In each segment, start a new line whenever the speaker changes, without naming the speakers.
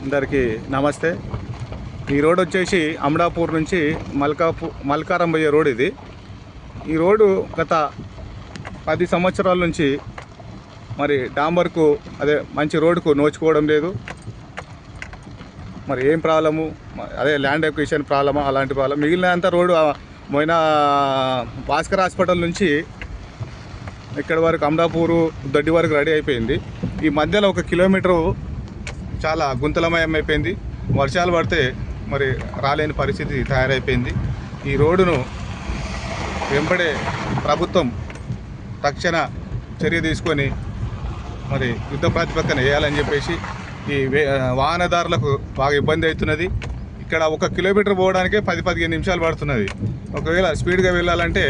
అందరికీ నమస్తే. ఈ రోడ్ వచ్చేసి అమలాపూర్ నుంచి మల్కారం పోయే రోడ్ ఇది. ఈ రోడ్డు గత 10 సంవత్సరాల నుంచి మరి డాంబర్కు అదే మంచి రోడ్డుకు నోచుకోవడం లేదు. మరి ఏం ప్రాబ్లము, అదే ల్యాండ్ ఎక్విజిషన్ ప్రాబ్లమా, అలాంటి ప్రాబ్లం. మిగిలినంత రోడ్డు మొన్న భాస్కర్ హాస్పిటల్ నుంచి ఇక్కడి వరకు అమలాపూరు దొడ్డి వరకు రెడీ అయిపోయింది. ఈ మధ్యలో 1 కిలోమీటరు చాలా గుంతలమయం అయిపోయింది. వర్షాలు పడితే మరి రాలేని పరిస్థితి తయారైపోయింది. ఈ రోడ్డును వెంబడే ప్రభుత్వం తక్షణ చర్య తీసుకొని మరి యుద్ధ ప్రాతిపదికన వేయాలని చెప్పేసి ఈ వాహనదారులకు బాగా ఇబ్బంది అవుతున్నది. ఇక్కడ 1 కిలోమీటర్ పోవడానికే 10-15 నిమిషాలు పడుతున్నది. ఒకవేళ స్పీడ్గా వెళ్ళాలంటే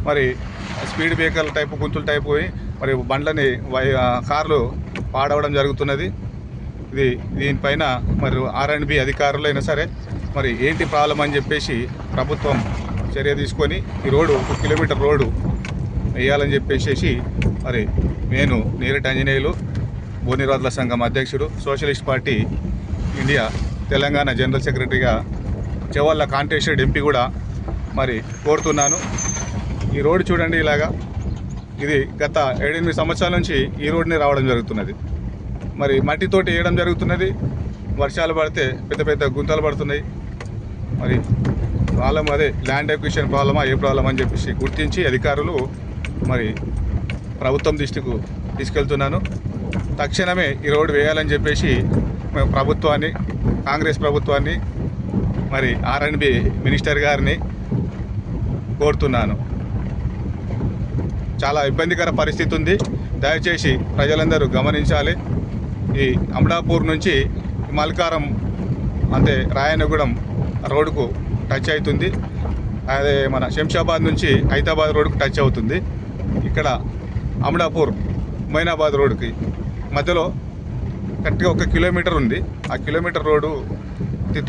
మరి స్పీడ్ బ్రేకర్ల టైపు గుంతుల టైపు పోయి మరి బండ్లని కార్లు పాడవడం జరుగుతున్నది. దీనిపైన మరి R&B అధికారులైనా సరే మరి ఏంటి ప్రాబ్లం అని చెప్పేసి ప్రభుత్వం చర్య తీసుకొని ఈ రోడ్డు 1 కిలోమీటర్ రోడ్డు వేయాలని చెప్పేసి మరి నేను నేరేటి ఆంజనేయులు, భూనిర్వాహకుల సంఘం అధ్యక్షుడు, socialist party India Telangana general సెక్రటరీగా చెవల్ల కాంటెస్టెడ్ ఎంపీ కూడా మరి కోరుతున్నాను. ఈ రోడ్డు చూడండి, ఇలాగా ఇది గత 7-8 సంవత్సరాల నుంచి ఈ రోడ్డుని రావడం జరుగుతున్నది. మరి మట్టితోటి వేయడం జరుగుతున్నది. వర్షాలు పడితే పెద్ద పెద్ద గుంతలు పడుతున్నాయి. మరి ప్రాబ్లం అదే ల్యాండ్ ఎక్విజిషన్ ప్రాబ్లమా, ఏ ప్రాబ్లం అని చెప్పేసి గుర్తించి అధికారులు మరి ప్రభుత్వం దృష్టికి తీసుకెళ్తున్నాను. తక్షణమే ఈ రోడ్డు వేయాలని చెప్పేసి మేము ప్రభుత్వాన్ని, కాంగ్రెస్ ప్రభుత్వాన్ని, మరి R&B మినిస్టర్ గారిని కోరుతున్నాను. చాలా ఇబ్బందికర పరిస్థితి ఉంది. దయచేసి ప్రజలందరూ గమనించాలి. ఈ అమలాపూర్ నుంచి మల్కారం అంటే రాయనగూడెం రోడ్డుకు టచ్ అవుతుంది. అదే మన శంషాబాద్ నుంచి హైదరాబాద్ రోడ్డుకు టచ్ అవుతుంది. ఇక్కడ అమలాపూర్ మైనాబాద్ రోడ్డుకి మధ్యలో కరెక్ట్గా 1 కిలోమీటర్ ఉంది. ఆ కిలోమీటర్ రోడ్డు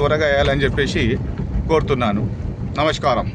త్వరగా వేయాలని చెప్పేసి కోరుతున్నాను. నమస్కారం.